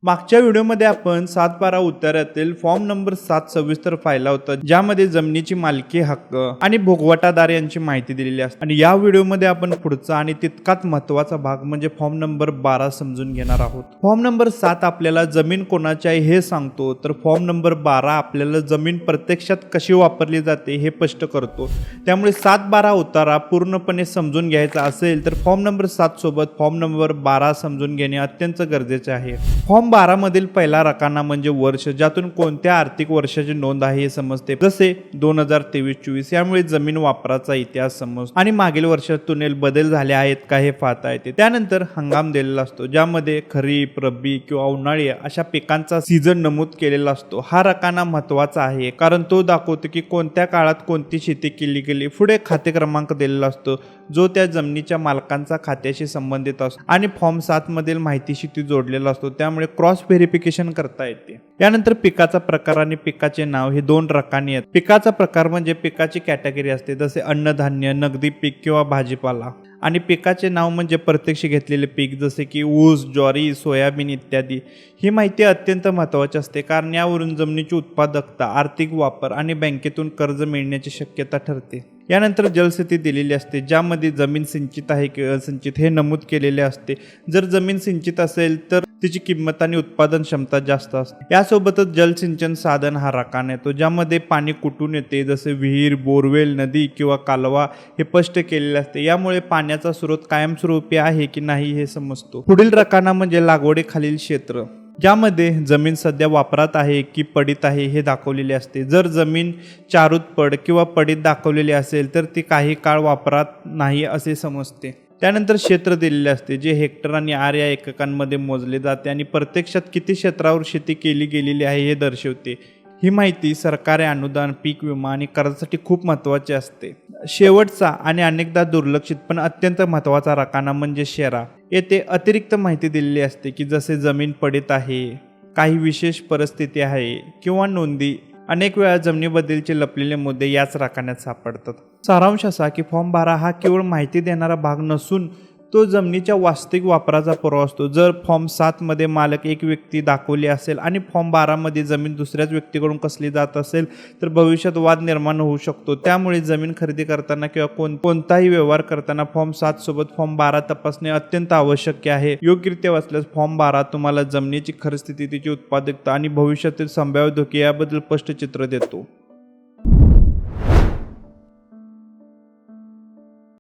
मागच्या व्हिडिओमध्ये आपण 7-12 उत्तरातील फॉर्म नंबर 7 सविस्तर पाहिला होता, ज्यामध्ये जमिनीची मालकी हक्क आणि भोगवटादार यांची माहिती दिलेली असते. आणि या व्हिडिओमध्ये आपण पुढचा आणि तितकाच महत्त्वाचा भाग म्हणजे फॉर्म नंबर 12 समजून घेणार आहोत. फॉर्म नंबर 7 आपल्याला जमीन कोणाची आहे हे सांगतो, तर फॉर्म नंबर 12 आपल्याला जमीन प्रत्यक्षात कशी वापरली जाते हे स्पष्ट करतो. त्यामुळे 7-12 उतारा पूर्णपणे समजून घ्यायचा असेल तर फॉर्म नंबर 7 सोबत फॉर्म नंबर 12 समजून घेणे अत्यंत गरजेचे आहे. फॉर्म 12 मधील पहिला रकाना म्हणजे वर्ष, ज्यातून कोणत्या आर्थिक वर्षाची नोंद आहे हे समजते, जसे 2023-24. यामुळे जमीन वापराचा इतिहास समजतो आणि मागील वर्षात तुलनेत बदल झाले आहेत का हे पाहता येते. त्यानंतर हंगाम दिलेला असतो, ज्यामध्ये खरीप, रब्बी किंवा उन्हाळी अशा पिकांचा सीझन नमूद केलेला असतो. हा रकाना महत्वाचा आहे कारण तो दाखवतो की कोणत्या काळात कोणती शेती केली गेली. पुढे खाते क्रमांक दिलेला असतो, जो त्या जमिनीच्या मालकांचा खात्याशी संबंधित असतो आणि फॉर्म 7 मधील माहितीशी ती जोडलेला असतो. त्यामुळे क्रॉस व्हेरिफिकेशन करता येते. यानंतर पिकाचा प्रकार आणि पिकाचे नाव हे 2 रकाने आहेत. पिकाचा प्रकार म्हणजे पिकाची कॅटेगरी असते, जसे अन्नधान्य, नगदी पीक किंवा भाजीपाला. आणि पिकाचे नाव म्हणजे प्रत्यक्ष घेतलेले पीक, जसे की ऊस, ज्वारी, सोयाबीन इत्यादी. ही माहिती अत्यंत महत्त्वाची असते कारण यावरून जमिनीची उत्पादकता, आर्थिक वापर आणि बँकेतून कर्ज मिळण्याची शक्यता ठरते. यानंतर जलस्थिती दिलेली असते, ज्यामध्ये जमीन सिंचित आहे की असिंचित हे नमूद केलेले असते. जर जमीन सिंचित असेल तर तिची किंमत आणि उत्पादन क्षमता जास्त असते. यासोबतच जलसिंचन साधन हा रकाना येतो, ज्यामध्ये पाणी कुठून येते, जसे विहीर, बोरवेल, नदी किंवा कालवा हे स्पष्ट केलेले असते. यामुळे पाण्याचा स्रोत कायमस्वरूपी आहे की नाही हे समजतो. पुढील रकाना म्हणजे लागवडीखालील क्षेत्र, ज्यामध्ये जमीन सध्या वापरात आहे की पडीत आहे हे दाखवलेले असते. जर जमीन चारूत पड किंवा पडीत दाखवलेली असेल तर ती काही काळ वापरात नाही असे समजते. त्यानंतर क्षेत्र दिलेले असते, जे हेक्टर आणि आर या एककांमध्ये मोजले जाते आणि प्रत्यक्षात किती क्षेत्रावर शेती केली गेलेली आहे हे दर्शवते. ही माहिती सरकारी अनुदान, पीक विमा आणि कर्जासाठी खूप महत्त्वाची असते. शेवटचा आणि अनेकदा दुर्लक्षित पण अत्यंत महत्त्वाचा रकाना म्हणजे शेरा. येथे अतिरिक्त माहिती दिलेली असते की जसे जमीन पडीत आहे, काही विशेष परिस्थिती आहे किंवा नोंदी. अनेक वेळा जमिनीबद्दलचे लपलेले मुद्दे याच रकान्यात सापडतात. सारांश असा की फॉर्म 12 हा केवळ माहिती देणारा भाग नसून तो जमिनीच्या वास्तविक वापराचा पुरावा असतो. जर फॉर्म 7 मध्ये मालक एक व्यक्ती दाखवली असेल आणि फॉर्म 12 मध्ये जमीन दुसऱ्याच व्यक्तीकडून कसली जात असेल तर भविष्यात वाद निर्माण होऊ शकतो. त्यामुळे जमीन खरेदी करताना किंवा कोणताही व्यवहार करताना फॉर्म 7 सोबत फॉर्म 12 तपासणे अत्यंत आवश्यक आहे. योग्यरित्या वाचल्यास फॉर्म 12 तुम्हाला जमिनीची खरी स्थिती, तिची उत्पादकता आणि भविष्यातील संभाव्य धोके याबद्दल स्पष्ट चित्र देतो.